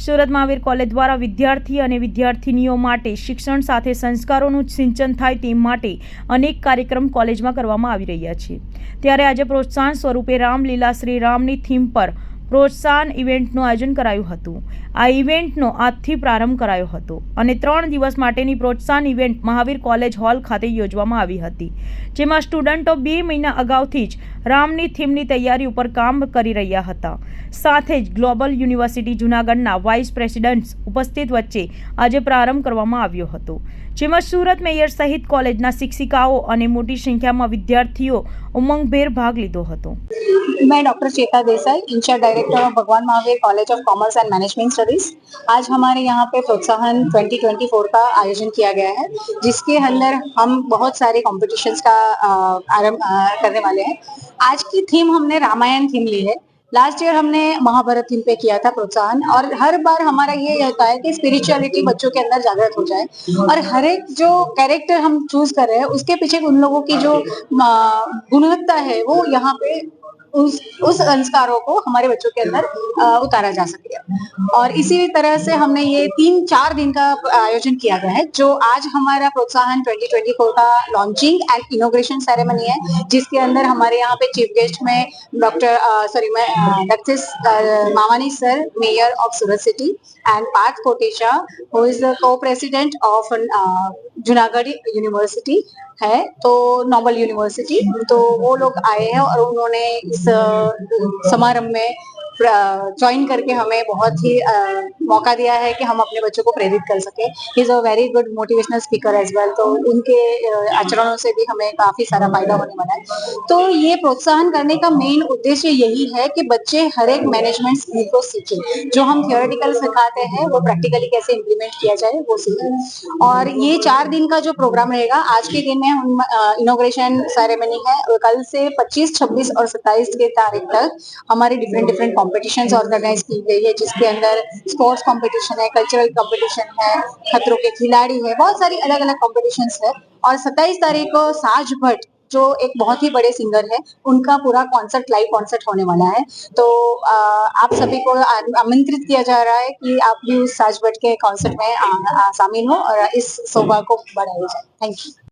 Surat Mahavir college દ્વારા વિદ્યાર્થી અને વિદ્યાર્થીનીઓ માટે શિક્ષણ સાથે સંસ્કારોનું સિંચન થાય તે માટે અનેક કાર્યક્રમ કોલેજમાં કરવામાં આવી રહ્યા છે। ત્યારે આજે પ્રોત્સાહન સ્વરૂપે રામલીલા શ્રી રામની થીમ પર પ્રોત્સાહન ઇવેન્ટનું આયોજન કરાયું હતું। આ ઇવેન્ટનો આજથી પ્રારંભ કરાયો હતો અને 3 દિવસ માટેની પ્રોત્સાહન ઇવેન્ટ મહાવીર કોલેજ હોલ ખાતે યોજવામાં આવી હતી, જેમાં સ્ટુડન્ટો 2 મહિના અગાઉથી જ રામની થીમની તૈયારી ઉપર કામ કરી રહ્યા હતા। સાથે જ ગ્લોબલ યુનિવર્સિટી જૂનાગઢના વાઇસ પ્રેસિડેન્ટ્સ ઉપસ્થિત વચ્ચે આજે પ્રારંભ કરવામાં આવ્યો હતો, જેમાં સુરત મેયર સહિત કોલેજના શિક્ષિકાઓ અને મોટી સંખ્યામાં વિદ્યાર્થીઓ ઉમંગભેર ભાગ લીધો હતો। मैं डॉक्टर चेता देसाई, इंचार्ज डायरेक्टर ऑफ भगवान Mahavir college of commerce and management studies. आज हमारे यहाँ पे प्रोत्साहन 2024 का आयोजन किया गया है, जिसके अंदर हम बहुत सारे कॉम्पिटिशन्स का आरंभ करने वाले हैं। आज की थीम हमने रामायण थीम ली है। लास्ट ईयर हमने महाभारत थीम पे किया था प्रोत्साहन, और हर बार हमारा ये रहता है कि स्पिरिचुअलिटी बच्चों के अंदर जागृत हो जाए, और हर एक जो कैरेक्टर हम चूज कर रहे हैं उसके पीछे उन लोगों की जो गुणवत्ता है वो यहाँ पे उस संस्कारों को हमारे बच्चों के अंदर उतारा जा सके। और इसी तरह से हमने ये 3-4 दिन का आयोजन किया गया है। जो आज हमारा प्रोत्साहन 2024 का लॉन्चिंग एंड इनॉग्रेशन सेरेमनी है, जिसके अंदर हमारे यहाँ पे चीफ गेस्ट में doctor Mawani sir, mayor of Surat city, and Parth Kotecha, who is the co-president of Junagadh university है, तो नोबल यूनिवर्सिटी, तो वो लोग आए हैं और उन्होंने इस समारंभ में ज्वाइन करके हमें बहुत ही मौका दिया है कि हम अपने बच्चों को प्रेरित कर सके। He is a very good motivational speaker as well, तो उनके आचरणों से भी हमें काफी सारा फायदा होने वाला है। तो ये प्रोत्साहन करने का मेन उद्देश्य यही है कि बच्चे हर एक मैनेजमेंट स्किल को सीखें। जो हम थियोरेटिकल सिखाते हैं वो प्रैक्टिकली कैसे इम्प्लीमेंट किया जाए वो सीखें। और ये 4 दिन का जो प्रोग्राम रहेगा, आज के दिन में हम इनॉग्रेशन सेरेमनी है, कल से 25, 26 और 27 के तारीख तक हमारे डिफरेंट कॉम्पिटिशन्स ऑर्गेनाइज की गई है, जिसके अंदर स्पोर्ट्स कंपटीशन है, कल्चरल कंपटीशन है, खतरों के खिलाड़ी है, बहुत सारी अलग अलग कॉम्पिटिशन्स है। और 27 तारीख को साज भट्ट, जो एक बहुत ही बड़े सिंगर है, उनका पूरा कॉन्सर्ट, लाइव कॉन्सर्ट होने वाला है। तो आप सभी को आमंत्रित किया जा रहा है कि आप भी उस साज भट्ट के कॉन्सर्ट में शामिल हो और इस शोभा को बढ़ाया जाए। Thank you.